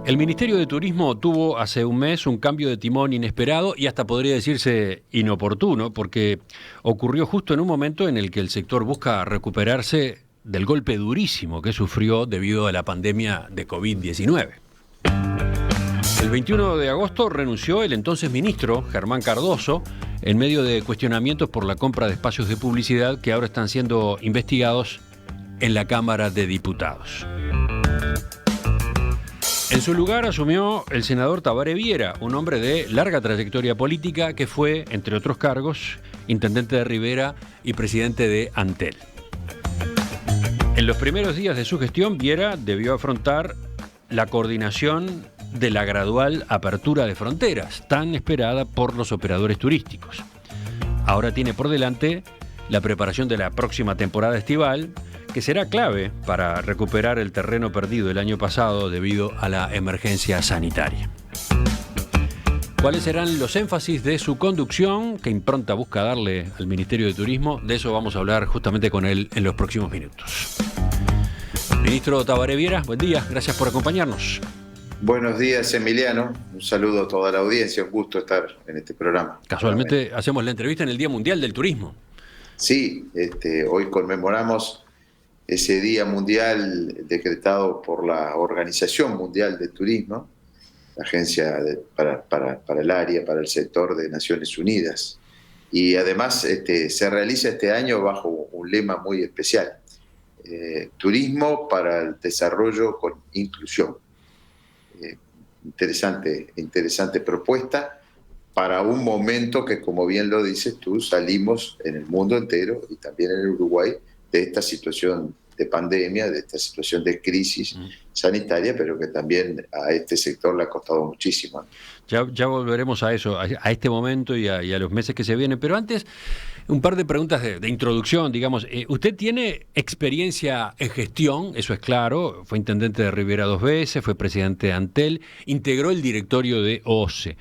El Ministerio de Turismo tuvo hace un mes un cambio de timón inesperado y hasta podría decirse inoportuno, porque ocurrió justo en un momento en el que el sector busca recuperarse del golpe durísimo que sufrió debido a la pandemia de COVID-19. El 21 de agosto renunció el entonces ministro Germán Cardoso en medio de cuestionamientos por la compra de espacios de publicidad que ahora están siendo investigados en la Cámara de Diputados. En su lugar asumió el senador Tabaré Viera, un hombre de larga trayectoria política que fue, entre otros cargos, intendente de Rivera y presidente de Antel. En los primeros días de su gestión, Viera debió afrontar la coordinación de la gradual apertura de fronteras, tan esperada por los operadores turísticos. Ahora tiene por delante la preparación de la próxima temporada estival, que será clave para recuperar el terreno perdido el año pasado debido a la emergencia sanitaria. ¿Cuáles serán los énfasis de su conducción? ¿Qué impronta busca darle al Ministerio de Turismo? De eso vamos a hablar justamente con él en los próximos minutos. Ministro Tabaré Viera, buen día, gracias por acompañarnos. Buenos días, Emiliano. Un saludo a toda la audiencia, un gusto estar en este programa. Casualmente hacemos la entrevista en el Día Mundial del Turismo. Sí, hoy conmemoramos ese Día Mundial decretado por la Organización Mundial de Turismo, la agencia para el área, para el sector de Naciones Unidas. Y además se realiza este año bajo un lema muy especial, turismo para el desarrollo con inclusión. Interesante propuesta para un momento que, como bien lo dices tú, salimos en el mundo entero y también en el Uruguay de esta situación de pandemia, de esta situación de crisis sanitaria, pero que también a este sector le ha costado muchísimo. Ya volveremos a eso, a este momento y a los meses que se vienen, pero antes un par de preguntas de introducción, digamos. Usted tiene experiencia en gestión, eso es claro, fue intendente de Rivera 2 veces, fue presidente de Antel, integró el directorio de OCE,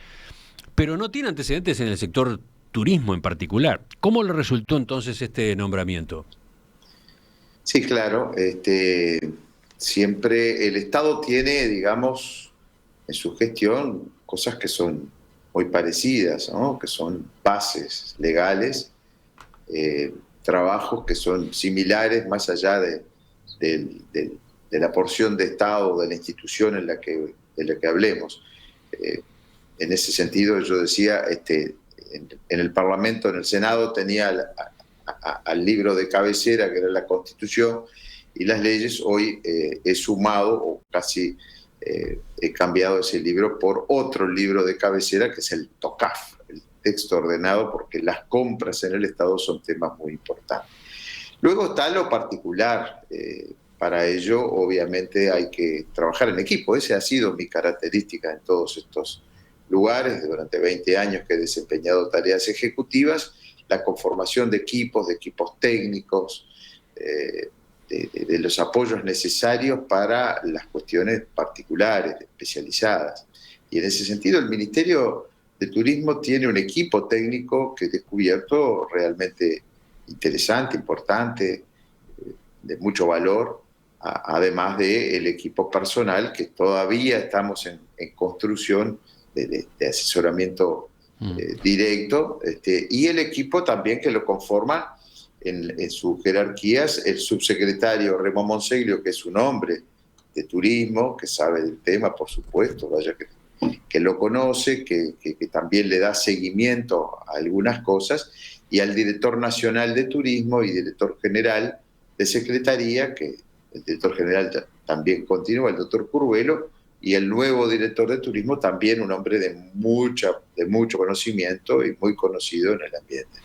pero no tiene antecedentes en el sector turismo en particular. ¿Cómo le resultó entonces este nombramiento? Sí, claro. Siempre el Estado tiene, digamos, en su gestión cosas que son muy parecidas, ¿no? Que son bases legales, trabajos que son similares más allá de la porción de Estado, de la institución de la que hablemos. En ese sentido, yo decía, en el Parlamento, en el Senado, tenía al libro de cabecera, que era la Constitución, y las leyes. Hoy he sumado, o casi he cambiado ese libro por otro libro de cabecera, que es el TOCAF, el texto ordenado, porque las compras en el Estado son temas muy importantes. Luego está lo particular. Para ello, obviamente, hay que trabajar en equipo. Esa ha sido mi característica en todos estos lugares. Durante 20 años que he desempeñado tareas ejecutivas, la conformación de equipos técnicos, de los apoyos necesarios para las cuestiones particulares, especializadas. Y en ese sentido, el Ministerio de Turismo tiene un equipo técnico que he descubierto realmente interesante, importante, de mucho valor, además del equipo personal, que todavía estamos en construcción de asesoramiento directo, y el equipo también que lo conforma en sus jerarquías el subsecretario Remo Monseglio, que es un hombre de turismo, que sabe del tema, por supuesto, vaya que lo conoce, que también le da seguimiento a algunas cosas, y al director nacional de turismo y director general de secretaría, que el director general también continúa, el doctor Curvelo, y el nuevo director de turismo también un hombre de mucho conocimiento y muy conocido en el ambiente.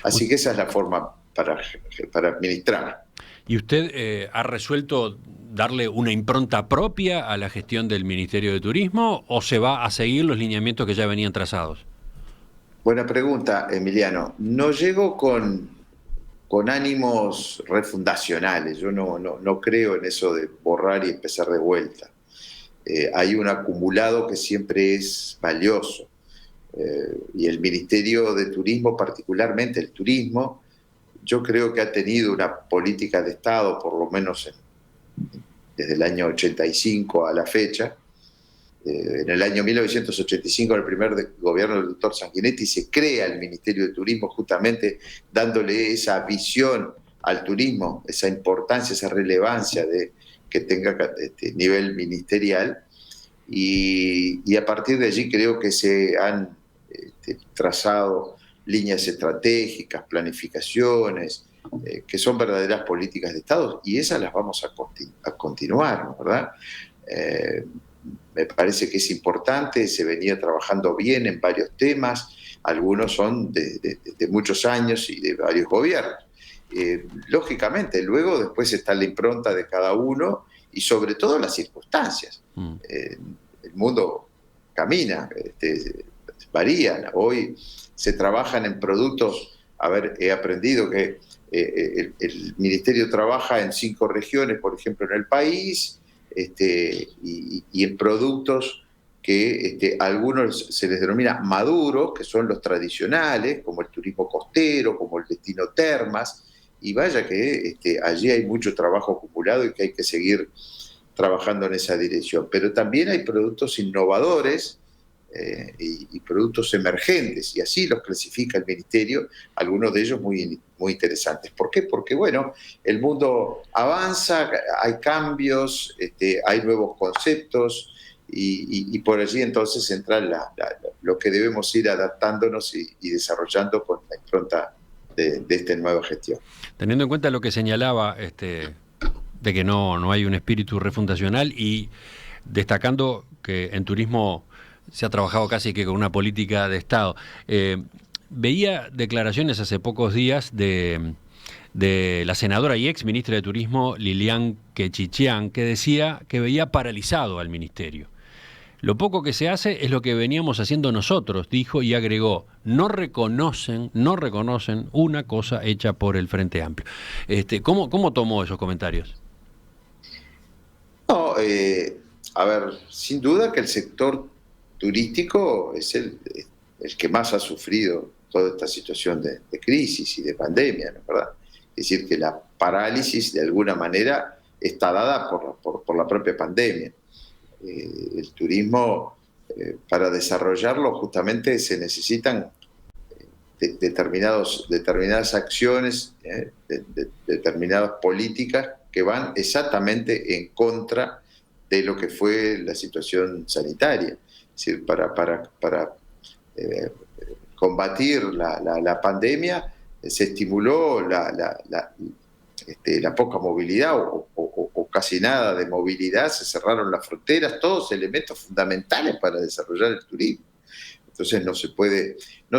Así que esa es la forma para administrar. ¿Y usted ha resuelto darle una impronta propia a la gestión del Ministerio de Turismo o se va a seguir los lineamientos que ya venían trazados? Buena pregunta, Emiliano. No llego con ánimos refundacionales. Yo no creo en eso de borrar y empezar de vuelta. Hay un acumulado que siempre es valioso. Y el Ministerio de Turismo, particularmente el turismo, yo creo que ha tenido una política de Estado, por lo menos desde el año 85 a la fecha, En el año 1985, en el primer gobierno del doctor Sanguinetti, se crea el Ministerio de Turismo justamente dándole esa visión al turismo, esa importancia, esa relevancia de que tenga este nivel ministerial. Y a partir de allí creo que se han trazado líneas estratégicas, planificaciones, que son verdaderas políticas de Estado, y esas las vamos a continuar, ¿no? ¿Verdad? Me parece que es importante, se venía trabajando bien en varios temas, algunos son de muchos años y de varios gobiernos. Lógicamente, luego después está la impronta de cada uno y sobre todo las circunstancias. El mundo camina, varían. Hoy se trabajan en productos, he aprendido que el Ministerio trabaja en 5 regiones, por ejemplo, en el país, y en productos que a algunos se les denomina maduros, que son los tradicionales, como el turismo costero, como el destino termas, y vaya que allí hay mucho trabajo acumulado y que hay que seguir trabajando en esa dirección. Pero también hay productos innovadores y productos emergentes, y así los clasifica el Ministerio, algunos de ellos muy, muy interesantes. ¿Por qué? Porque, bueno, el mundo avanza, hay cambios, hay nuevos conceptos, y por allí entonces entra lo que debemos ir adaptándonos y desarrollando con la impronta de esta nueva gestión. Teniendo en cuenta lo que señalaba, de que no hay un espíritu refundacional, y destacando que en turismo se ha trabajado casi que con una política de Estado. Veía declaraciones hace pocos días de la senadora y ex ministra de Turismo, Lilian Quechichian, que decía que veía paralizado al ministerio. Lo poco que se hace es lo que veníamos haciendo nosotros, dijo, y agregó, no reconocen una cosa hecha por el Frente Amplio. ¿Cómo tomó esos comentarios? No, a ver, sin duda que el sector turístico es el que más ha sufrido toda esta situación de crisis y de pandemia, ¿no es verdad? Es decir, que la parálisis de alguna manera está dada por la propia pandemia. El turismo, para desarrollarlo justamente se necesitan determinadas acciones, determinadas políticas que van exactamente en contra de lo que fue la situación sanitaria. Es decir, para combatir la pandemia se estimuló la poca movilidad o casi nada de movilidad, se cerraron las fronteras, todos elementos fundamentales para desarrollar el turismo. Entonces no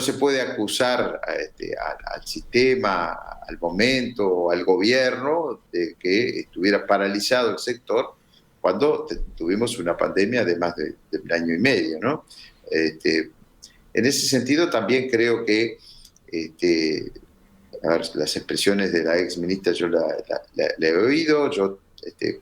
se puede acusar al sistema, al momento, al gobierno de que estuviera paralizado el sector cuando tuvimos una pandemia de más de un año y medio, ¿no? En ese sentido también creo que a ver, las expresiones de la ex ministra yo la he oído, yo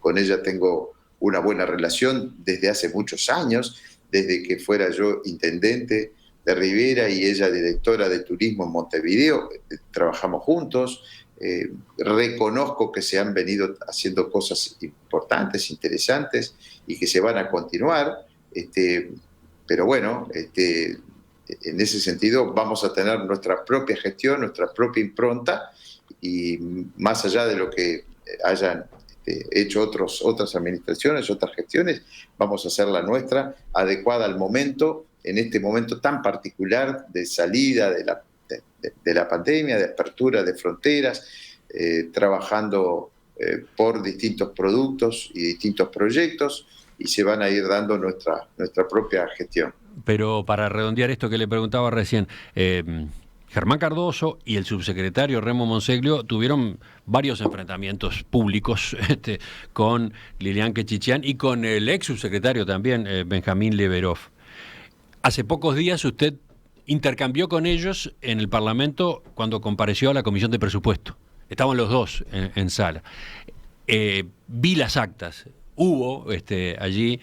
con ella tengo una buena relación desde hace muchos años, desde que fuera yo intendente de Rivera y ella directora de turismo en Montevideo, trabajamos juntos, reconozco que se han venido haciendo cosas importantes, interesantes y que se van a continuar, pero bueno, en ese sentido vamos a tener nuestra propia gestión, nuestra propia impronta, y más allá de lo que hayan hecho otras administraciones, otras gestiones, vamos a hacer la nuestra adecuada al momento, en este momento tan particular de salida de la pandemia, de apertura de fronteras, trabajando por distintos productos y distintos proyectos, y se van a ir dando nuestra propia gestión. Pero para redondear esto que le preguntaba recién, Germán Cardoso y el subsecretario Remo Monseglio tuvieron varios enfrentamientos públicos con Lilian Quechichian y con el ex subsecretario también, Benjamín Leverov. Hace pocos días usted intercambió con ellos en el Parlamento cuando compareció a la Comisión de Presupuesto. Estaban los dos en sala. Vi las actas. Hubo allí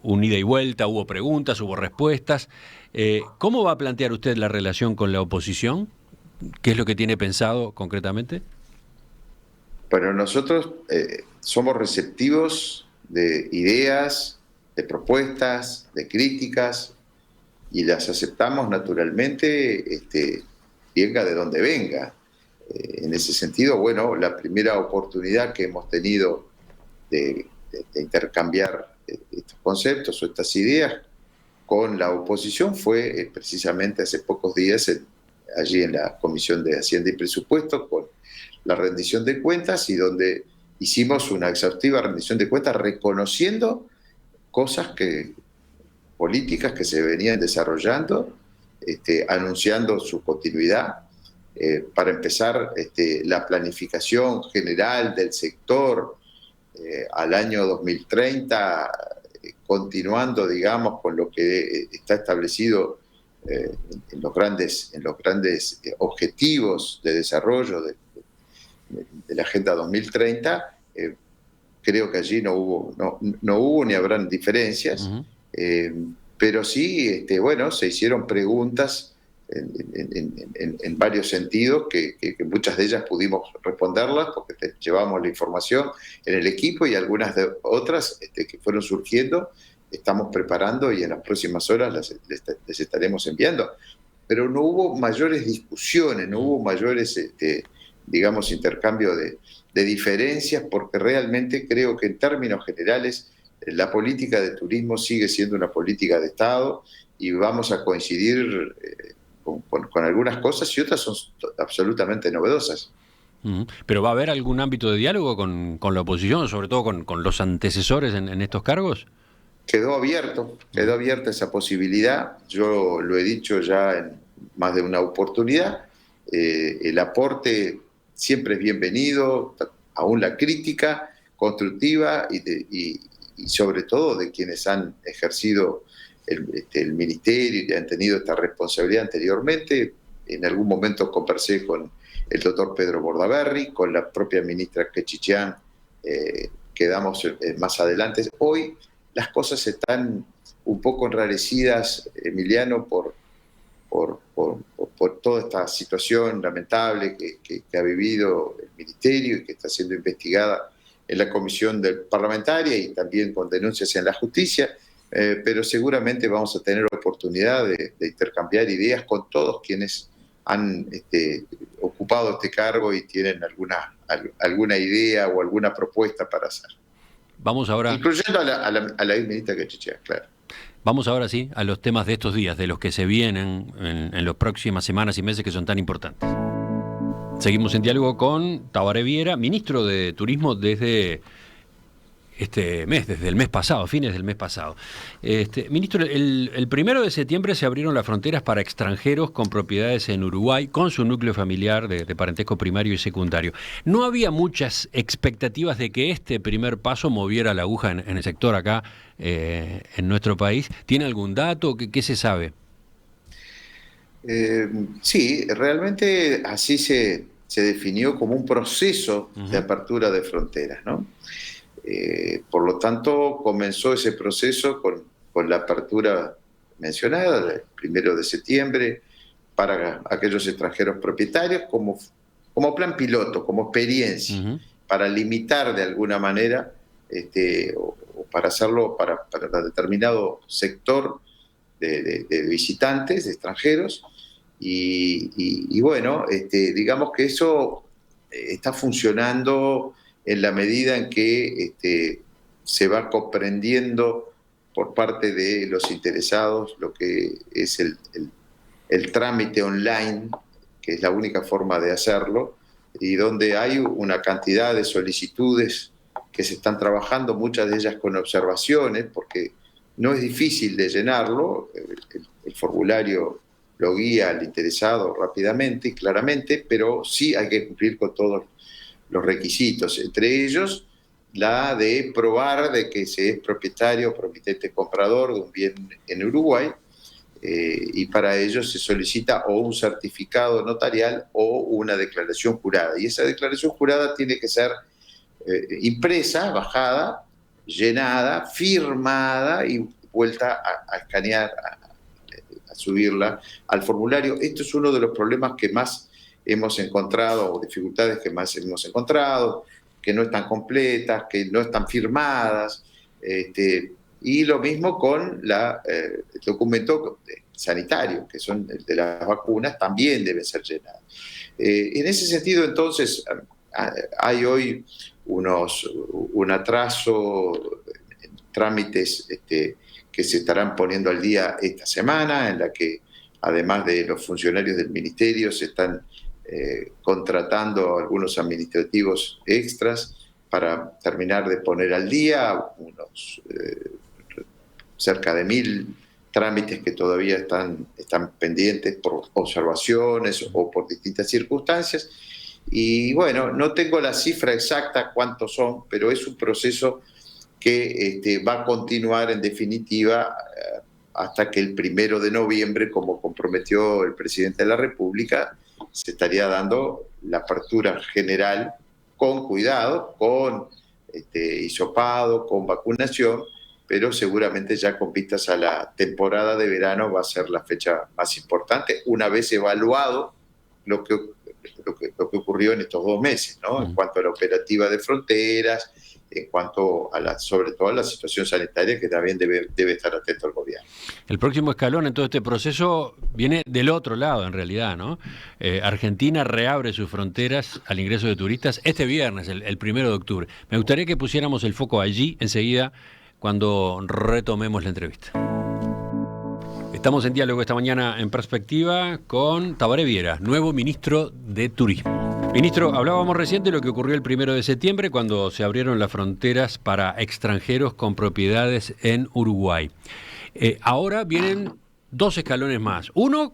un ida y vuelta, hubo preguntas, hubo respuestas. ¿Cómo va a plantear usted la relación con la oposición? ¿Qué es lo que tiene pensado concretamente? Bueno, nosotros somos receptivos de ideas, de propuestas, de críticas, y las aceptamos naturalmente, venga de donde venga. En ese sentido, bueno, la primera oportunidad que hemos tenido de intercambiar estos conceptos o estas ideas con la oposición fue precisamente hace pocos días allí en la Comisión de Hacienda y Presupuestos con la rendición de cuentas, y donde hicimos una exhaustiva rendición de cuentas reconociendo cosas políticas que se venían desarrollando, anunciando su continuidad. Para empezar, la planificación general del sector al año 2030, continuando, digamos, con lo que está establecido en los grandes objetivos de desarrollo de la Agenda 2030. Creo que allí no hubo ni habrán diferencias. Uh-huh. Pero sí, bueno, se hicieron preguntas en varios sentidos, que muchas de ellas pudimos responderlas porque llevamos la información en el equipo, y algunas de otras que fueron surgiendo estamos preparando y en las próximas horas les estaremos enviando. Pero no hubo mayores discusiones, no hubo mayores, digamos, intercambio de diferencias, porque realmente creo que en términos generales la política de turismo sigue siendo una política de Estado, y vamos a coincidir con algunas cosas, y otras son absolutamente novedosas. ¿Pero va a haber algún ámbito de diálogo con la oposición, sobre todo con los antecesores en estos cargos? Quedó abierta esa posibilidad. Yo lo he dicho ya en más de una oportunidad. El aporte siempre es bienvenido, aún la crítica constructiva y sobre todo de quienes han ejercido el ministerio y han tenido esta responsabilidad anteriormente. En algún momento conversé con el doctor Pedro Bordaberry, con la propia ministra Kechichian, quedamos más adelante. Hoy las cosas están un poco enrarecidas, Emiliano, por toda esta situación lamentable que ha vivido el ministerio y que está siendo investigada en la comisión parlamentaria y también con denuncias en la justicia, pero seguramente vamos a tener oportunidad de intercambiar ideas con todos quienes han ocupado este cargo y tienen alguna idea o alguna propuesta para hacer. Vamos ahora, incluyendo a la ministra Kechichian, claro. Vamos ahora sí a los temas de estos días, de los que se vienen en las próximas semanas y meses, que son tan importantes. Seguimos en diálogo con Tabaré Viera, ministro de Turismo desde desde el mes pasado, fines del mes pasado. Ministro, el 1 de septiembre se abrieron las fronteras para extranjeros con propiedades en Uruguay, con su núcleo familiar de parentesco primario y secundario. ¿No había muchas expectativas de que este primer paso moviera la aguja en el sector acá, en nuestro país? ¿Tiene algún dato? ¿Qué se sabe? Sí, realmente así se definió como un proceso de apertura de fronteras, ¿no? Por lo tanto, comenzó ese proceso con la apertura mencionada del 1 de septiembre para aquellos extranjeros propietarios como plan piloto, como experiencia, para limitar de alguna manera o para hacerlo para determinado sector de visitantes, de extranjeros. Y bueno, digamos que eso está funcionando en la medida en que se va comprendiendo por parte de los interesados lo que es el trámite online, que es la única forma de hacerlo, y donde hay una cantidad de solicitudes que se están trabajando, muchas de ellas con observaciones, porque no es difícil de llenarlo, el formulario lo guía al interesado rápidamente y claramente, pero sí hay que cumplir con todos los requisitos, entre ellos la de probar de que se es propietario o promitente comprador de un bien en Uruguay, y para ello se solicita o un certificado notarial o una declaración jurada, y esa declaración jurada tiene que ser impresa, bajada, llenada, firmada y vuelta a escanear, a subirla al formulario. Esto es uno de los problemas que más hemos encontrado, o dificultades que más hemos encontrado, que no están completas, que no están firmadas, y lo mismo con el documento sanitario, que son el de las vacunas, también deben ser llenados. En ese sentido, entonces, hay hoy un atraso en trámites que se estarán poniendo al día esta semana, en la que además de los funcionarios del ministerio se están contratando algunos administrativos extras para terminar de poner al día unos cerca de 1.000 trámites que todavía están pendientes por observaciones o por distintas circunstancias. Y bueno, no tengo la cifra exacta cuántos son, pero es un proceso que va a continuar en definitiva hasta que el 1 de noviembre, como comprometió el presidente de la República, se estaría dando la apertura general con cuidado, con hisopado, con vacunación, pero seguramente ya con vistas a la temporada de verano va a ser la fecha más importante, una vez evaluado lo que ocurrió en estos 2 meses, ¿no? En cuanto a la operativa de fronteras, en cuanto a sobre todo a la situación sanitaria, que también debe estar atento el gobierno. El próximo escalón en todo este proceso viene del otro lado, en realidad, ¿no? Argentina reabre sus fronteras al ingreso de turistas este viernes, el 1 de octubre. Me gustaría que pusiéramos el foco allí enseguida cuando retomemos la entrevista. Estamos en diálogo esta mañana en Perspectiva con Tabaré Viera, nuevo ministro de Turismo. Ministro, hablábamos recién de lo que ocurrió el 1 de septiembre cuando se abrieron las fronteras para extranjeros con propiedades en Uruguay. Ahora vienen 2 escalones más. Uno,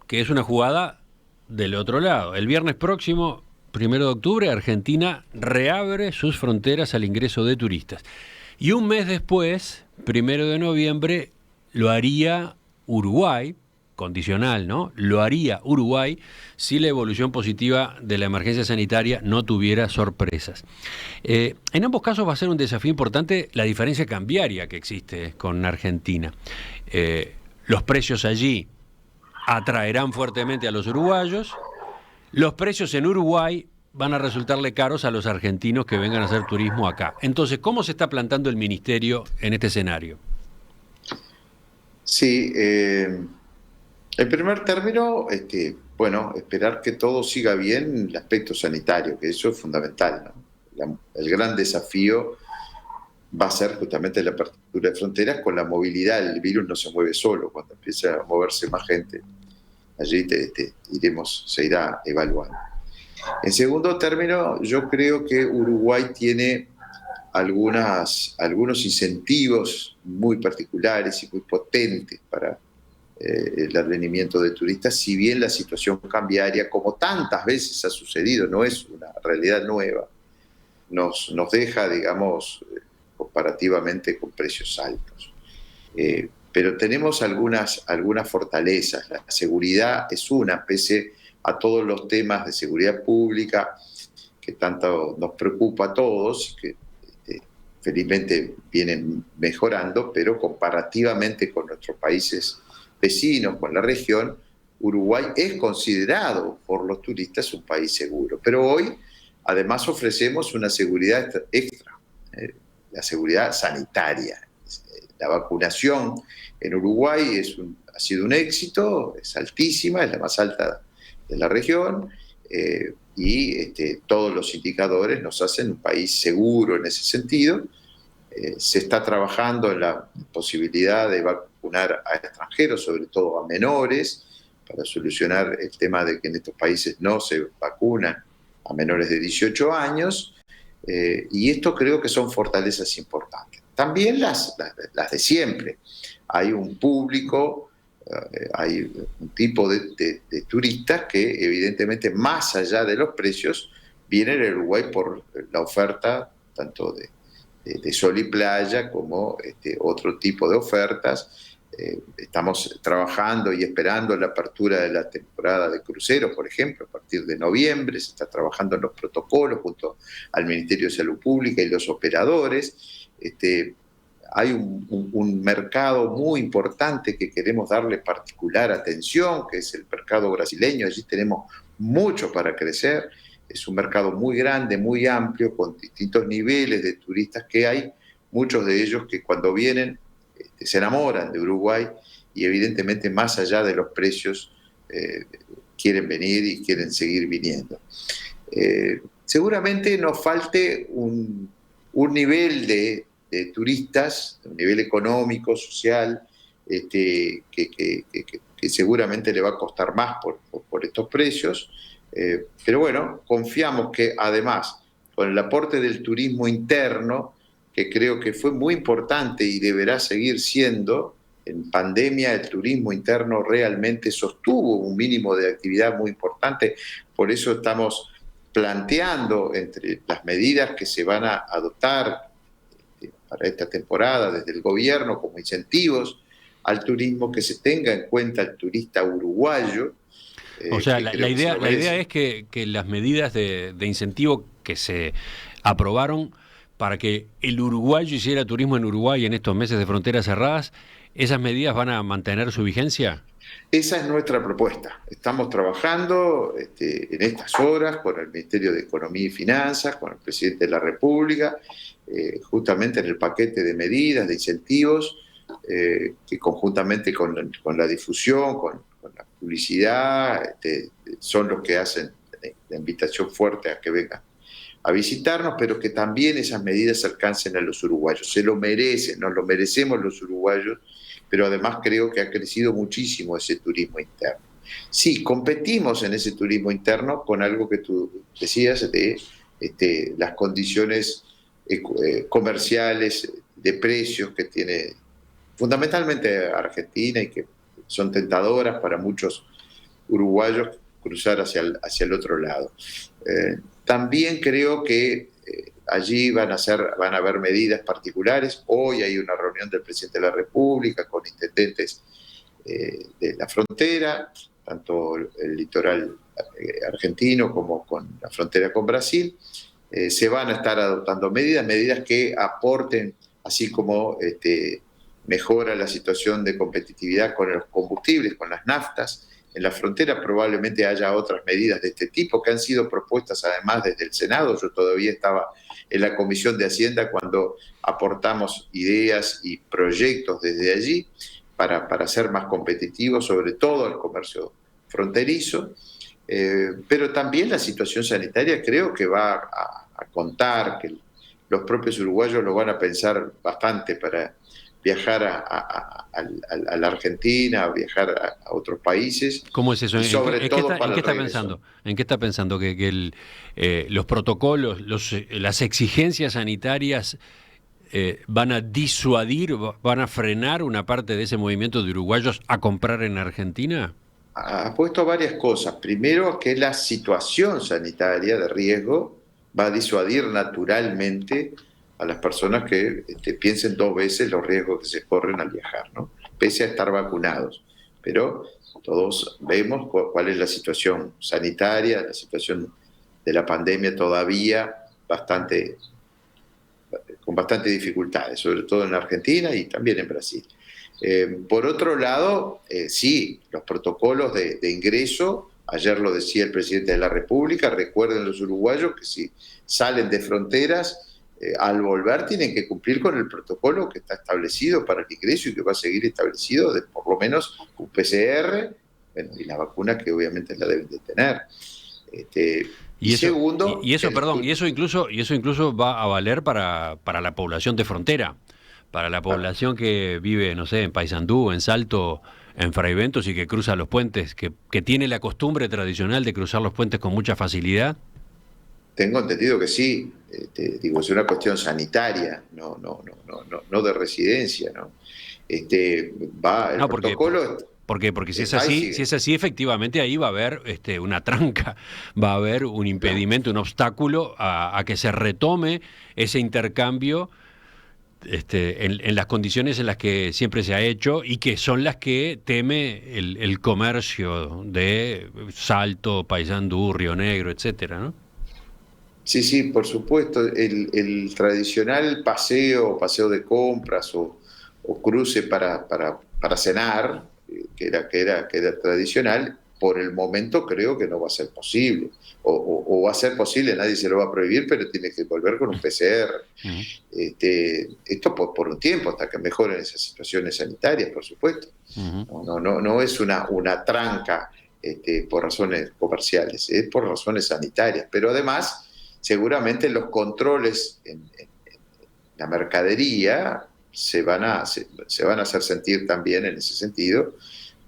que es una jugada del otro lado. El viernes próximo, 1 de octubre, Argentina reabre sus fronteras al ingreso de turistas. Y un mes después, 1 de noviembre, lo haría Uruguay, condicional, ¿no? Lo haría Uruguay si la evolución positiva de la emergencia sanitaria no tuviera sorpresas. En ambos casos va a ser un desafío importante la diferencia cambiaria que existe con Argentina. Los precios allí atraerán fuertemente a los uruguayos. Los precios en Uruguay van a resultarle caros a los argentinos que vengan a hacer turismo acá. Entonces, ¿cómo se está plantando el ministerio en este escenario? Sí, en primer término, esperar que todo siga bien en el aspecto sanitario, que eso es fundamental, ¿no? El gran desafío va a ser justamente la apertura de fronteras con la movilidad. El virus no se mueve solo, cuando empiece a moverse más gente, allí se irá evaluando. En segundo término, yo creo que Uruguay tiene algunos incentivos muy particulares y muy potentes para el advenimiento de turistas, si bien la situación cambiaria, como tantas veces ha sucedido, no es una realidad nueva, nos deja, digamos, comparativamente con precios altos. Pero tenemos algunas fortalezas. La seguridad es una, pese a todos los temas de seguridad pública que tanto nos preocupa a todos, que felizmente vienen mejorando, pero comparativamente con nuestros países vecinos, con la región, Uruguay es considerado por los turistas un país seguro. Pero hoy, además, ofrecemos una seguridad extra, la seguridad sanitaria. La vacunación en Uruguay ha sido un éxito, es altísima, es la más alta de la región, y todos los indicadores nos hacen un país seguro en ese sentido. Se está trabajando en la posibilidad de vacunar a extranjeros, sobre todo a menores, para solucionar el tema de que en estos países no se vacunan a menores de 18 años, y esto creo que son fortalezas importantes. También las de siempre. Hay un público, hay un tipo de turistas que evidentemente, más allá de los precios, vienen a Uruguay por la oferta tanto de sol y playa como otro tipo de ofertas. Estamos trabajando y esperando la apertura de la temporada de cruceros, por ejemplo, a partir de noviembre. Se está trabajando en los protocolos junto al Ministerio de Salud Pública y los operadores. Hay un mercado muy importante que queremos darle particular atención, que es el mercado brasileño. Allí tenemos mucho para crecer. Es un mercado muy grande, muy amplio, con distintos niveles de turistas que hay muchos de ellos que cuando vienen se enamoran de Uruguay y evidentemente más allá de los precios quieren venir y quieren seguir viniendo. Seguramente nos falte un nivel de turistas, un nivel económico, social, que seguramente le va a costar más por estos precios, pero bueno, confiamos que además con el aporte del turismo interno, que creo que fue muy importante y deberá seguir siendo, en pandemia el turismo interno realmente sostuvo un mínimo de actividad muy importante, por eso estamos planteando entre las medidas que se van a adoptar para esta temporada desde el gobierno como incentivos al turismo, que se tenga en cuenta el turista uruguayo. O sea, la idea es que las medidas de incentivo que se aprobaron para que el uruguayo hiciera turismo en Uruguay en estos meses de fronteras cerradas, ¿esas medidas van a mantener su vigencia? Esa es nuestra propuesta. Estamos trabajando en estas horas con el Ministerio de Economía y Finanzas, con el Presidente de la República, justamente en el paquete de medidas, de incentivos, que conjuntamente con la difusión, con la publicidad, son los que hacen la invitación fuerte a que vengan a visitarnos, pero que también esas medidas alcancen a los uruguayos. Se lo merecen, nos lo merecemos los uruguayos, pero además creo que ha crecido muchísimo ese turismo interno. Sí, competimos en ese turismo interno con algo que tú decías de las condiciones comerciales, de precios que tiene fundamentalmente Argentina y que son tentadoras para muchos uruguayos cruzar hacia el otro lado. También creo que allí van a haber medidas particulares. Hoy hay una reunión del presidente de la República con intendentes de la frontera, tanto el litoral argentino como con la frontera con Brasil. Se van a estar adoptando medidas que aporten, así como mejora la situación de competitividad con los combustibles, con las naftas. En la frontera probablemente haya otras medidas de este tipo que han sido propuestas además desde el Senado. Yo todavía estaba en la Comisión de Hacienda cuando aportamos ideas y proyectos desde allí para ser más competitivos, sobre todo el comercio fronterizo. Pero también la situación sanitaria creo que va a contar, que los propios uruguayos lo van a pensar bastante para viajar a la Argentina, viajar a otros países. ¿Cómo es eso? Y sobre todo ¿En qué está pensando? ¿En qué está pensando que los protocolos, las exigencias sanitarias van a disuadir, van a frenar una parte de ese movimiento de uruguayos a comprar en Argentina? Ha puesto varias cosas. Primero, que la situación sanitaria de riesgo va a disuadir naturalmente a las personas que piensen dos veces los riesgos que se corren al viajar, ¿no? Pese a estar vacunados. Pero todos vemos cuál es la situación sanitaria, la situación de la pandemia todavía con bastante dificultades, sobre todo en Argentina y también en Brasil. Por otro lado, sí, los protocolos de ingreso, ayer lo decía el presidente de la República, recuerden los uruguayos que si salen de fronteras, al volver tienen que cumplir con el protocolo que está establecido para el ingreso y que va a seguir establecido de por lo menos un PCR, bueno, y la vacuna que obviamente la deben de tener. Segundo... Y eso incluso va a valer para la población de frontera, para la población que vive, no sé, en Paysandú, en Salto, en Fraiventos y que cruza los puentes, que tiene la costumbre tradicional de cruzar los puentes con mucha facilidad. Tengo entendido que sí, es una cuestión sanitaria, no de residencia, ¿no? Protocolo. Porque si es así, efectivamente ahí va a haber una tranca, va a haber un impedimento, un obstáculo a que se retome ese intercambio en las condiciones en las que siempre se ha hecho y que son las que teme el comercio de Salto, Paysandú, Río Negro, etcétera, ¿no? Sí, por supuesto. El tradicional paseo de compras o cruce para cenar, que era tradicional, por el momento creo que no va a ser posible. O va a ser posible, nadie se lo va a prohibir, pero tiene que volver con un PCR. Esto por un tiempo, hasta que mejoren esas situaciones sanitarias, por supuesto. No es una tranca por razones comerciales, es por razones sanitarias. Pero además, seguramente los controles en la mercadería se van a hacer sentir también en ese sentido.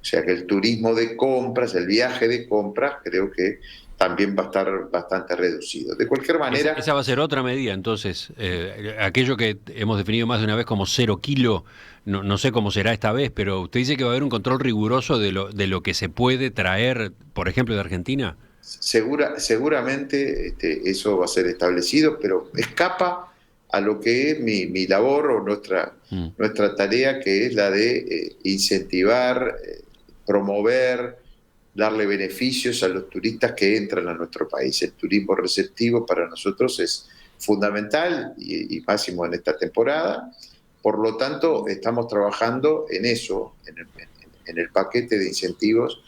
O sea que el turismo de compras, el viaje de compras, creo que también va a estar bastante reducido. De cualquier manera... Esa va a ser otra medida, entonces. Aquello que hemos definido más de una vez como 0 kilo, no sé cómo será esta vez, pero usted dice que va a haber un control riguroso de lo que se puede traer, por ejemplo, de Argentina. Seguramente eso va a ser establecido, pero escapa a lo que es mi labor o nuestra tarea, que es la de incentivar, promover, darle beneficios a los turistas que entran a nuestro país. El turismo receptivo para nosotros es fundamental y máximo en esta temporada. Por lo tanto, estamos trabajando en eso, en el paquete de incentivos,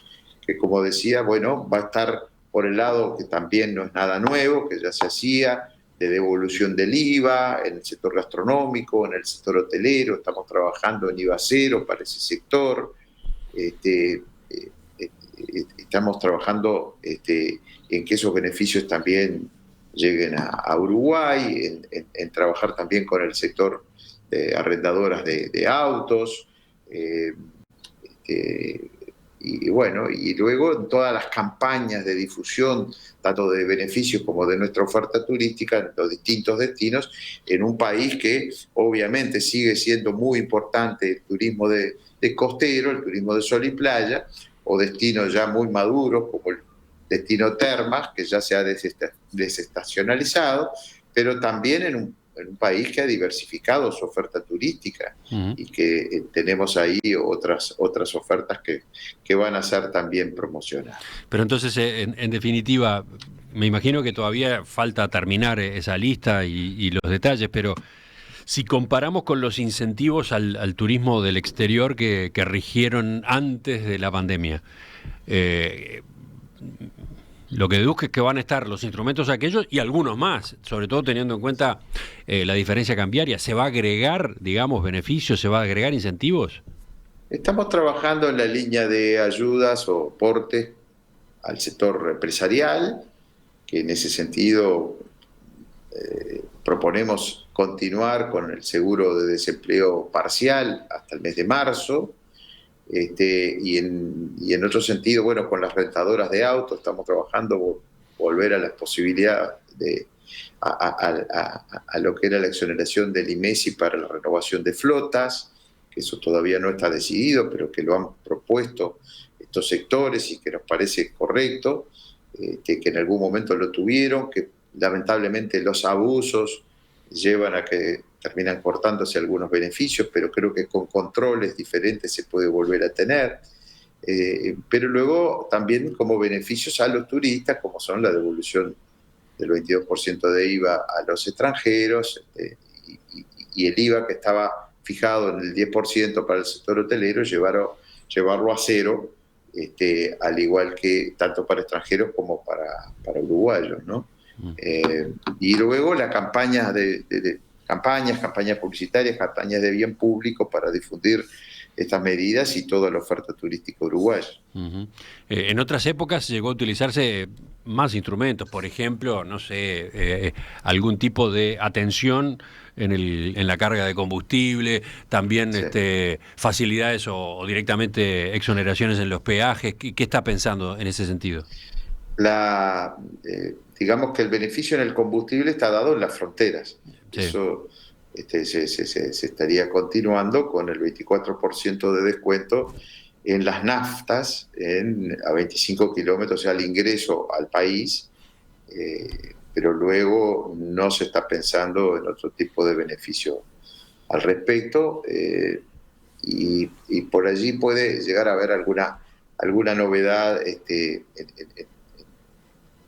que como decía, bueno, va a estar por el lado que también no es nada nuevo, que ya se hacía, de devolución del IVA en el sector gastronómico, en el sector hotelero. Estamos trabajando en IVA cero para ese sector. Estamos trabajando en que esos beneficios también lleguen a Uruguay, en trabajar también con el sector de arrendadoras de autos, y bueno, y luego en todas las campañas de difusión, tanto de beneficios como de nuestra oferta turística en los distintos destinos, en un país que obviamente sigue siendo muy importante el turismo de costero, el turismo de sol y playa, o destinos ya muy maduros como el destino Termas, que ya se ha desestacionalizado, pero también en un país que ha diversificado su oferta turística y que tenemos ahí otras ofertas que van a ser también promocionadas. Pero entonces, en definitiva, me imagino que todavía falta terminar esa lista y los detalles, pero si comparamos con los incentivos al turismo del exterior que rigieron antes de la pandemia, lo que deduzco es que van a estar los instrumentos aquellos y algunos más, sobre todo teniendo en cuenta la diferencia cambiaria. ¿Se va a agregar, digamos, beneficios, se va a agregar incentivos? Estamos trabajando en la línea de ayudas o aportes al sector empresarial, que en ese sentido proponemos continuar con el seguro de desempleo parcial hasta el mes de marzo, y en otro sentido, bueno, con las rentadoras de autos estamos trabajando volver a la posibilidad a lo que era la exoneración del IMESI para la renovación de flotas, que eso todavía no está decidido, pero que lo han propuesto estos sectores y que nos parece correcto, que en algún momento lo tuvieron, que lamentablemente los abusos llevan a que terminan cortándose algunos beneficios, pero creo que con controles diferentes se puede volver a tener. Pero luego también como beneficios a los turistas, como son la devolución del 22% de IVA a los extranjeros, y el IVA que estaba fijado en el 10% para el sector hotelero, llevarlo a cero, al igual que tanto para extranjeros como para uruguayos, ¿no? Y luego las campañas campañas publicitarias, campañas de bien público para difundir estas medidas y toda la oferta turística uruguaya. En otras épocas llegó a utilizarse más instrumentos, por ejemplo, no sé, algún tipo de atención en la carga de combustible, también sí, facilidades o directamente exoneraciones en los peajes. ¿Qué está pensando en ese sentido? Digamos que el beneficio en el combustible está dado en las fronteras. Sí. Eso se estaría continuando con el 24% de descuento en las naftas a 25 kilómetros, o sea, al ingreso al país, pero luego no se está pensando en otro tipo de beneficio al respecto, y por allí puede llegar a haber alguna novedad en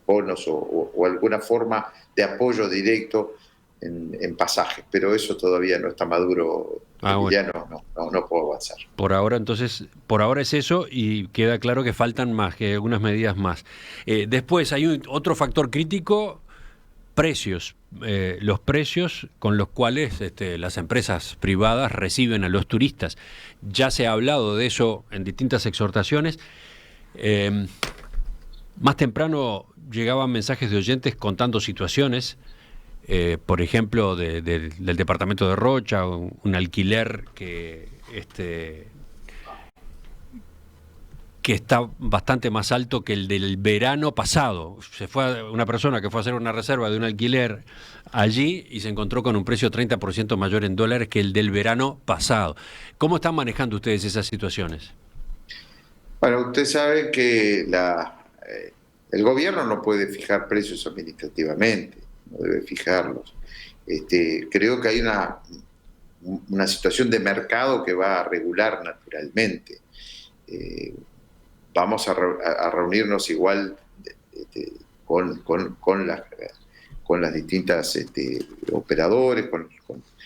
bonos o alguna forma de apoyo directo en pasajes, pero eso todavía no está maduro. Bueno. Ya no puedo avanzar. Por ahora, entonces, por ahora es eso y queda claro que faltan más, que algunas medidas más. Después hay otro factor crítico, precios. Los precios con los cuales las empresas privadas reciben a los turistas. Ya se ha hablado de eso en distintas exhortaciones. Más temprano llegaban mensajes de oyentes contando situaciones, por ejemplo, del departamento de Rocha, un alquiler que está bastante más alto que el del verano pasado. Se fue una persona que fue a hacer una reserva de un alquiler allí y se encontró con un precio 30% mayor en dólares que el del verano pasado. ¿Cómo están manejando ustedes esas situaciones? Bueno, usted sabe que el gobierno no puede fijar precios administrativamente, no debe fijarlos. Creo que hay una situación de mercado que va a regular naturalmente. Vamos a reunirnos igual con las distintas operadores.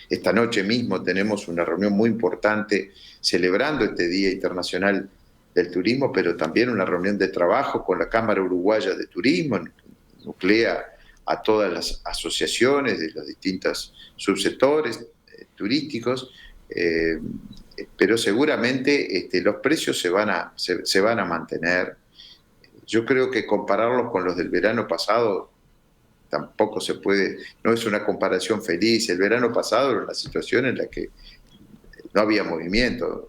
Esta noche mismo tenemos una reunión muy importante celebrando este Día Internacional del Turismo, pero también una reunión de trabajo con la Cámara Uruguaya de Turismo, nuclea a todas las asociaciones de los distintos subsectores turísticos, pero seguramente los precios se van a mantener. Yo creo que compararlos con los del verano pasado tampoco se puede, no es una comparación feliz. El verano pasado era una situación en la que no había movimiento,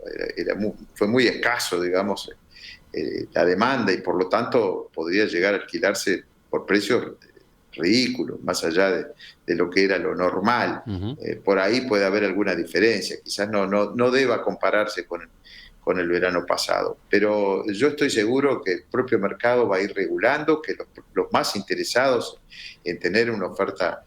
fue muy escaso, digamos, la demanda, y por lo tanto podría llegar a alquilarse por precios ridículos, más allá de lo que era lo normal. Uh-huh. Por ahí puede haber alguna diferencia, quizás no deba compararse con el verano pasado, pero yo estoy seguro que el propio mercado va a ir regulando, que los más interesados en tener una oferta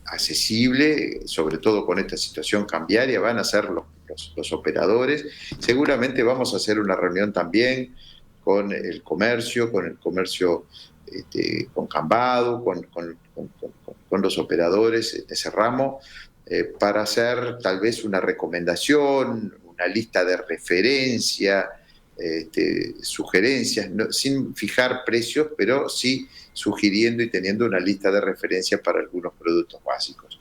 accesible, sobre todo con esta situación cambiaria, van a ser los operadores. Seguramente vamos a hacer una reunión también con el comercio, con Cambado, con los operadores de ese ramo, para hacer tal vez una recomendación, una lista de referencia, sugerencias, sin fijar precios, pero sí sugiriendo y teniendo una lista de referencia para algunos productos básicos.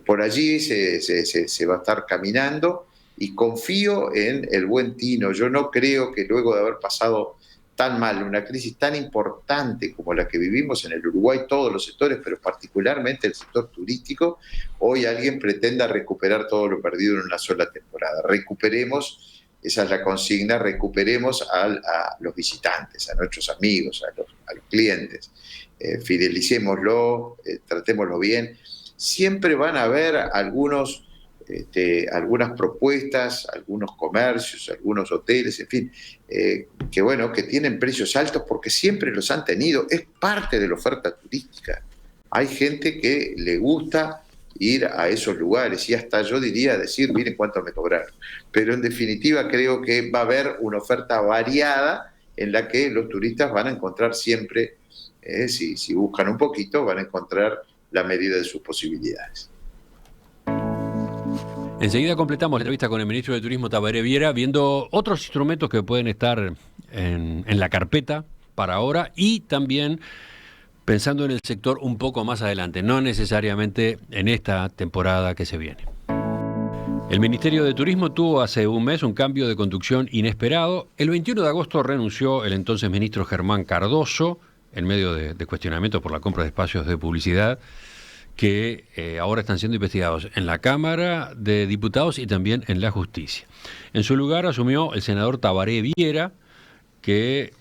Por allí se va a estar caminando y confío en el buen tino. Yo no creo que luego de haber pasado tan mal, una crisis tan importante como la que vivimos en el Uruguay, todos los sectores, pero particularmente el sector turístico, hoy alguien pretenda recuperar todo lo perdido en una sola temporada. Recuperemos, esa es la consigna, recuperemos a los visitantes, a nuestros amigos, a los clientes, fidelicémoslo, tratémoslo bien. Siempre van a haber algunas propuestas, algunos comercios, algunos hoteles, en fin, que tienen precios altos porque siempre los han tenido. Es parte de la oferta turística. Hay gente que le gusta ir a esos lugares y hasta yo diría decir, miren cuánto me cobraron. Pero en definitiva creo que va a haber una oferta variada en la que los turistas van a encontrar siempre, si buscan un poquito, van a encontrar la medida de sus posibilidades. Enseguida completamos la entrevista con el ministro de Turismo, Tabaré Viera, viendo otros instrumentos que pueden estar en la carpeta para ahora y también pensando en el sector un poco más adelante, no necesariamente en esta temporada que se viene. El Ministerio de Turismo tuvo hace un mes un cambio de conducción inesperado. El 21 de agosto renunció el entonces ministro Germán Cardoso en medio de cuestionamientos por la compra de espacios de publicidad que ahora están siendo investigados en la Cámara de Diputados y también en la Justicia. En su lugar asumió el senador Tabaré Viera, que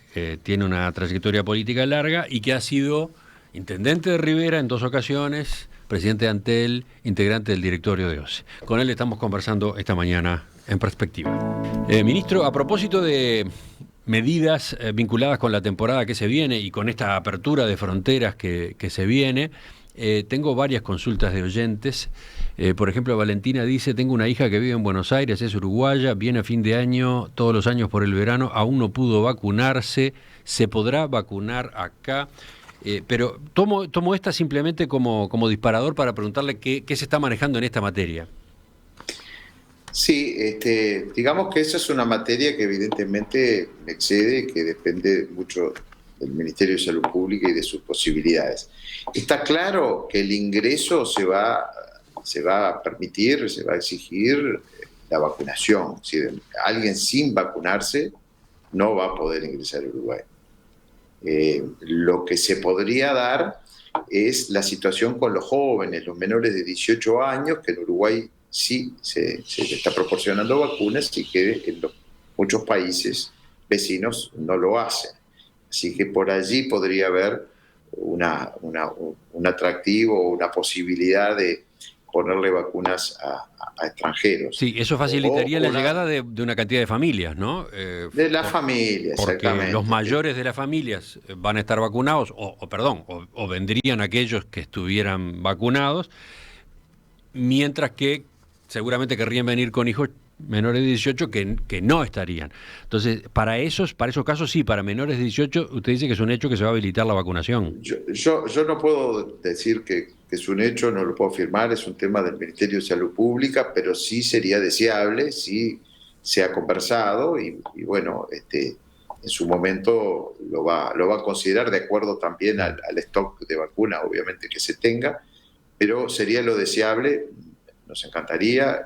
tiene una trayectoria política larga y que ha sido intendente de Rivera en 2 ocasiones, presidente de Antel, integrante del directorio de OCE. Con él estamos conversando esta mañana en Perspectiva. Ministro, a propósito de medidas vinculadas con la temporada que se viene y con esta apertura de fronteras que se viene, tengo varias consultas de oyentes. Por ejemplo, Valentina dice, tengo una hija que vive en Buenos Aires, es uruguaya, viene a fin de año, todos los años por el verano, aún no pudo vacunarse, ¿se podrá vacunar acá? Pero tomo esta simplemente como disparador para preguntarle qué se está manejando en esta materia. Sí, digamos que esa es una materia que evidentemente me excede, que depende mucho del Ministerio de Salud Pública y de sus posibilidades. Está claro que el ingreso se va a permitir, se va a exigir la vacunación. Si alguien sin vacunarse no va a poder ingresar a Uruguay. Lo que se podría dar es la situación con los jóvenes, los menores de 18 años, que en Uruguay sí se le está proporcionando vacunas y que en muchos países vecinos no lo hacen. Así que por allí podría haber un atractivo o una posibilidad de ponerle vacunas a extranjeros. Sí, eso facilitaría la llegada de una cantidad de familias, ¿no? De la familia, Porque los exactamente. mayores de las familias van a estar vacunados, o vendrían aquellos que estuvieran vacunados, mientras que seguramente querrían venir con hijos menores de 18 que no estarían. Entonces, para esos casos sí, para menores de 18, usted dice que es un hecho que se va a habilitar la vacunación. Yo no puedo decir que es un hecho, no lo puedo afirmar, es un tema del Ministerio de Salud Pública, pero sí sería deseable, sí se ha conversado y bueno, en su momento lo va a considerar de acuerdo también al stock de vacuna, obviamente, que se tenga, pero sería lo deseable, nos encantaría,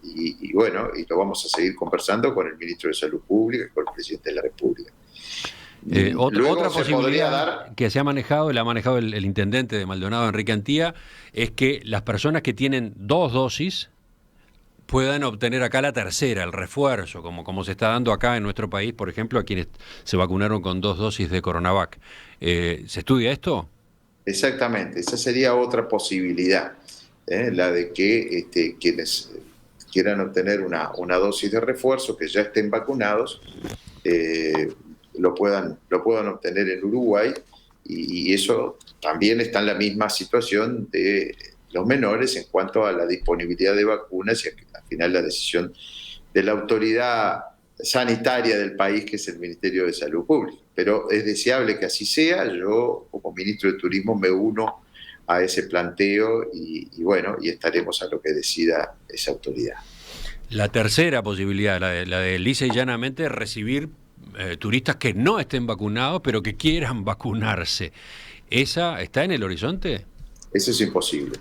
y bueno, y lo vamos a seguir conversando con el Ministro de Salud Pública y con el Presidente de la República. Luego Otra se podría posibilidad dar. que se ha manejado, la ha manejado el intendente de Maldonado, Enrique Antía, es que las personas que tienen 2 dosis puedan obtener acá la tercera, el refuerzo, como se está dando acá en nuestro país, por ejemplo, a quienes se vacunaron con 2 dosis de Coronavac. ¿Se estudia esto? Exactamente, esa sería otra posibilidad, la de que quienes quieran obtener una dosis de refuerzo, que ya estén vacunados, eh, lo puedan obtener en Uruguay, y eso también está en la misma situación de los menores en cuanto a la disponibilidad de vacunas y al final la decisión de la autoridad sanitaria del país, que es el Ministerio de Salud Pública. Pero es deseable que así sea. Yo, como ministro de Turismo, me uno a ese planteo y bueno, y estaremos a lo que decida esa autoridad. La tercera posibilidad, la de lisa y llanamente recibir turistas que no estén vacunados, pero que quieran vacunarse. ¿Esa está en el horizonte? Eso es imposible.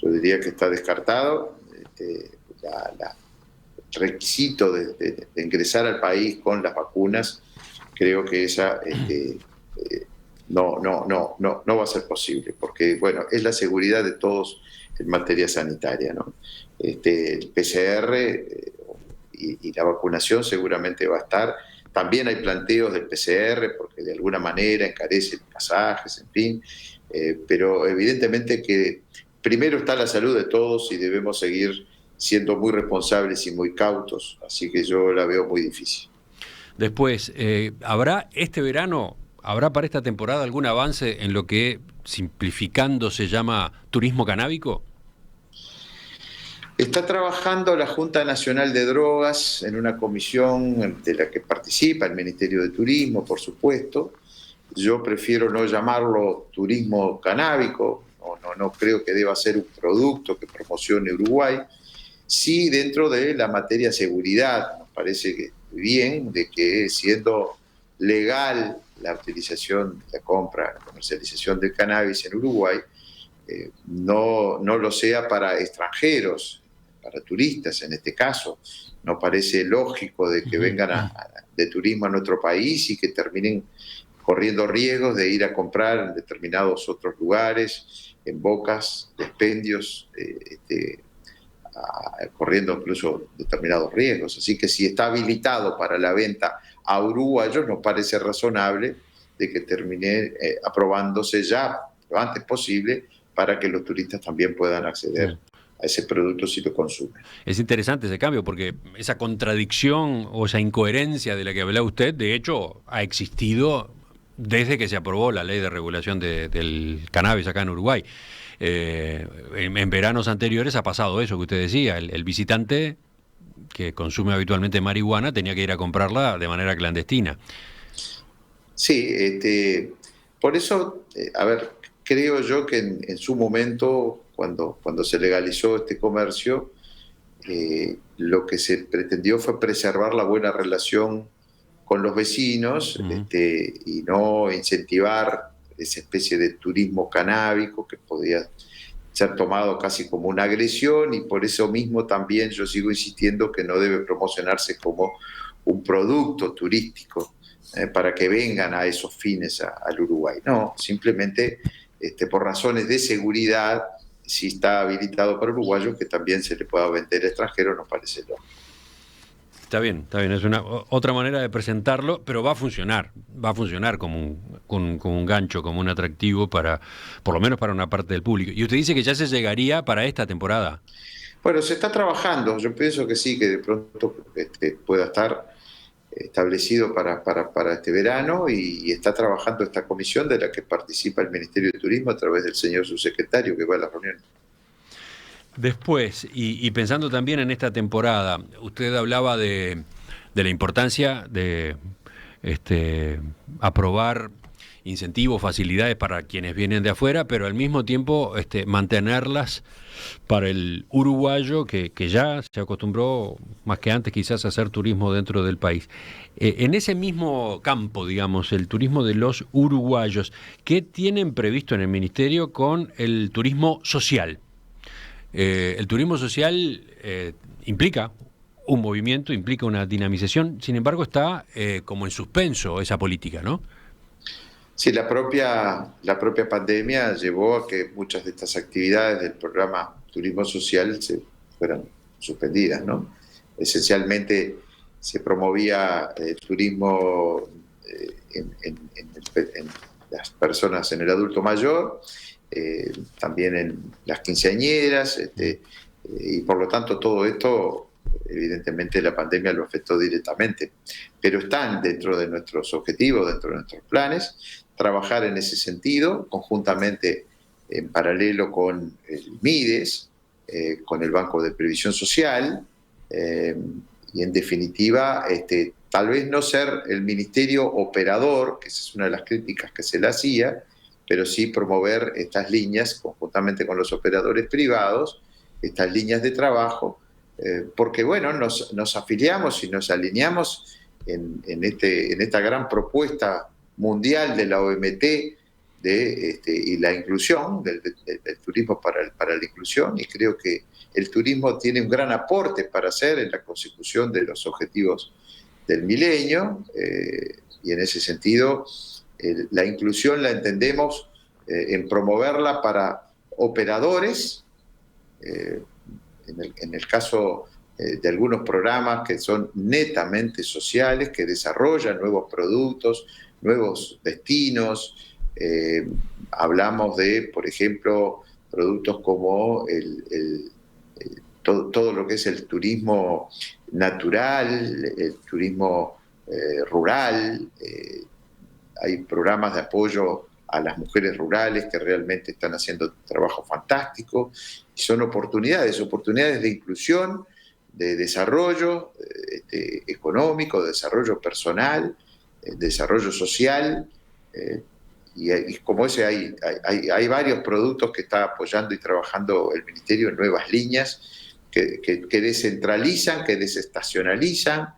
Yo diría que está descartado. El requisito de ingresar al país con las vacunas, creo que esa no va a ser posible, porque bueno, es la seguridad de todos en materia sanitaria, ¿no? El PCR y la vacunación seguramente va a estar. También hay planteos del PCR, porque de alguna manera encarece los pasajes, en fin, pero evidentemente que primero está la salud de todos y debemos seguir siendo muy responsables y muy cautos, así que yo la veo muy difícil. Después, ¿habrá este verano, habrá para esta temporada algún avance en lo que, simplificando, se llama turismo canábico? Está trabajando la Junta Nacional de Drogas en una comisión de la que participa el Ministerio de Turismo, por supuesto. Yo prefiero no llamarlo turismo canábico, no creo que deba ser un producto que promocione Uruguay. Sí, dentro de la materia seguridad, nos parece que bien de que siendo legal la utilización, la compra, la comercialización del cannabis en Uruguay, no lo sea para extranjeros, para turistas en este caso. Nos parece lógico de que vengan de turismo a nuestro país y que terminen corriendo riesgos de ir a comprar en determinados otros lugares, en bocas, de expendios, corriendo incluso determinados riesgos. Así que si está habilitado para la venta a uruguayos, nos parece razonable de que termine aprobándose ya lo antes posible para que los turistas también puedan acceder a ese producto si lo consumen. Es interesante ese cambio, porque esa contradicción o esa incoherencia de la que hablaba usted, de hecho, ha existido desde que se aprobó la ley de regulación del cannabis acá en Uruguay. En veranos anteriores ha pasado eso que usted decía, el visitante que consume habitualmente marihuana tenía que ir a comprarla de manera clandestina. Sí, por eso, a ver, creo yo que en su momento, cuando se legalizó este comercio, lo que se pretendió fue preservar la buena relación con los vecinos, y no incentivar esa especie de turismo canábico que podía ser tomado casi como una agresión, y por eso mismo también yo sigo insistiendo que no debe promocionarse como un producto turístico para que vengan a esos fines al Uruguay. No, simplemente por razones de seguridad, si está habilitado para uruguayos, que también se le pueda vender a extranjeros, nos parece lógico. Está bien, es una otra manera de presentarlo, pero va a funcionar como un gancho, como un atractivo para, por lo menos para una parte del público. Y usted dice que ya se llegaría para esta temporada. Bueno, se está trabajando, yo pienso que sí, que de pronto pueda estar establecido para este verano, y está trabajando esta comisión de la que participa el Ministerio de Turismo a través del señor subsecretario que va a la reunión. Después, y pensando también en esta temporada, usted hablaba de la importancia de aprobar incentivos, facilidades para quienes vienen de afuera, pero al mismo tiempo mantenerlas para el uruguayo que ya se acostumbró más que antes quizás a hacer turismo dentro del país. En ese mismo campo, digamos, el turismo de los uruguayos, ¿qué tienen previsto en el Ministerio con el turismo social? El turismo social implica un movimiento, implica una dinamización, sin embargo está como en suspenso esa política, ¿no? Sí, la propia pandemia llevó a que muchas de estas actividades del programa Turismo Social se fueran suspendidas, ¿no? Esencialmente se promovía el turismo en las personas, en el adulto mayor, también en las quinceañeras, y por lo tanto todo esto, evidentemente la pandemia lo afectó directamente, pero están dentro de nuestros objetivos, dentro de nuestros planes, trabajar en ese sentido, conjuntamente en paralelo con el MIDES, con el Banco de Previsión Social, y en definitiva, tal vez no ser el ministerio operador, que esa es una de las críticas que se le hacía, pero sí promover estas líneas conjuntamente con los operadores privados, estas líneas de trabajo, porque bueno, nos afiliamos y nos alineamos en esta gran propuesta mundial de la OMT y la inclusión, del turismo para la inclusión, y creo que el turismo tiene un gran aporte para hacer en la consecución de los objetivos del milenio, y en ese sentido la inclusión la entendemos en promoverla para operadores, en el caso de algunos programas que son netamente sociales, que desarrollan nuevos productos, nuevos destinos. Hablamos de, por ejemplo, productos como todo lo que es el turismo natural, el turismo rural. Hay programas de apoyo a las mujeres rurales que realmente están haciendo un trabajo fantástico, y son oportunidades de inclusión, de desarrollo económico, de desarrollo personal, desarrollo social, y como ese hay varios productos que está apoyando y trabajando el Ministerio en nuevas líneas que descentralizan, que desestacionalizan,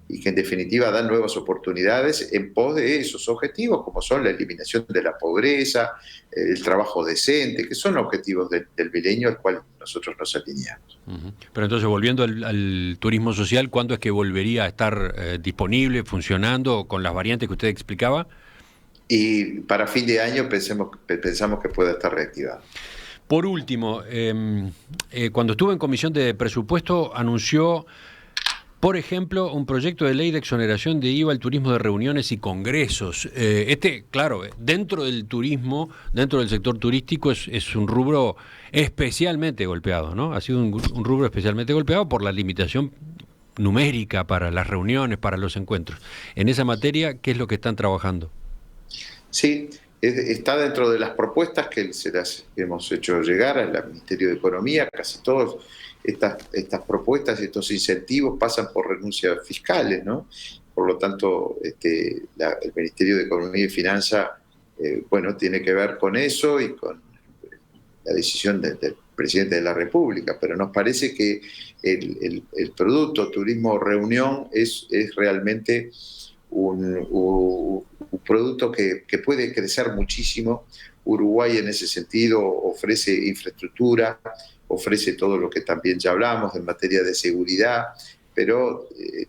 y que en definitiva dan nuevas oportunidades en pos de esos objetivos, como son la eliminación de la pobreza, el trabajo decente, que son objetivos del milenio al cual nosotros nos alineamos. Pero entonces, volviendo al turismo social, ¿cuándo es que volvería a estar disponible, funcionando, con las variantes que usted explicaba? Y para fin de año pensamos que pueda estar reactivado. Por último, cuando estuvo en Comisión de Presupuesto, anunció, por ejemplo, un proyecto de ley de exoneración de IVA al turismo de reuniones y congresos. Claro, dentro del turismo, dentro del sector turístico, es un rubro especialmente golpeado, ¿no? Ha sido un rubro especialmente golpeado por la limitación numérica para las reuniones, para los encuentros. En esa materia, ¿qué es lo que están trabajando? Sí, está dentro de las propuestas que se las hemos hecho llegar al Ministerio de Economía. Casi todas estas propuestas y estos incentivos pasan por renuncias fiscales, ¿no? Por lo tanto, el Ministerio de Economía y Finanzas, tiene que ver con eso y con la decisión presidente de la República, pero nos parece que el producto Turismo Reunión es realmente un producto que puede crecer muchísimo. Uruguay en ese sentido ofrece infraestructura, ofrece todo lo que también ya hablamos en materia de seguridad, pero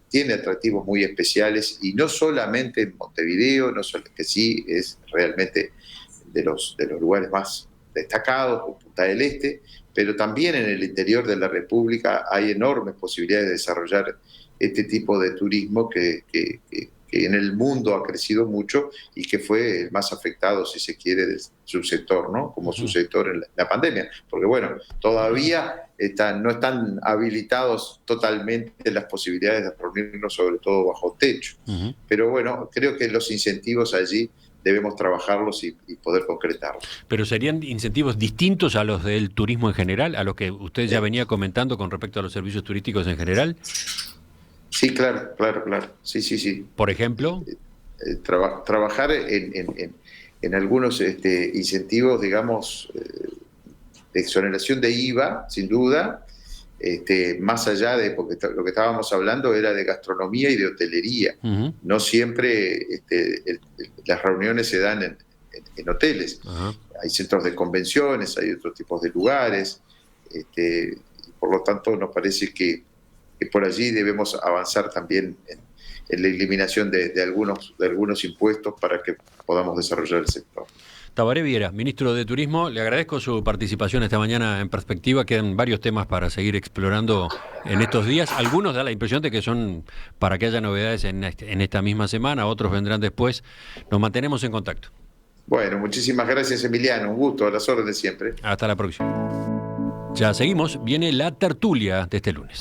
tiene atractivos muy especiales, y no solamente en Montevideo, que sí es realmente de los lugares más destacados, o Punta del Este, pero también en el interior de la República hay enormes posibilidades de desarrollar este tipo de turismo que en el mundo ha crecido mucho y que fue el más afectado, si se quiere, del subsector, ¿no? Como subsector en la pandemia. Porque bueno, todavía no están habilitados totalmente las posibilidades de reunirnos, sobre todo bajo techo. Pero bueno, creo que los incentivos allí debemos trabajarlos y poder concretarlos. ¿Pero serían incentivos distintos a los del turismo en general, a los que usted ya venía comentando con respecto a los servicios turísticos en general? Sí, claro. Sí. Por ejemplo, trabajar en algunos incentivos, digamos, de exoneración de IVA, sin duda, más allá de, porque lo que estábamos hablando era de gastronomía y de hotelería. No siempre las reuniones se dan en hoteles. Hay centros de convenciones, hay otros tipos de lugares, y por lo tanto nos parece que por allí debemos avanzar también en la eliminación de algunos impuestos para que podamos desarrollar el sector. Tabaré Viera, ministro de Turismo, le agradezco su participación esta mañana en Perspectiva. Quedan varios temas para seguir explorando en estos días. Algunos da la impresión de que son para que haya novedades en esta misma semana, otros vendrán después. Nos mantenemos en contacto. Bueno, muchísimas gracias, Emiliano. Un gusto, a las órdenes siempre. Hasta la próxima. Ya seguimos, viene la tertulia de este lunes.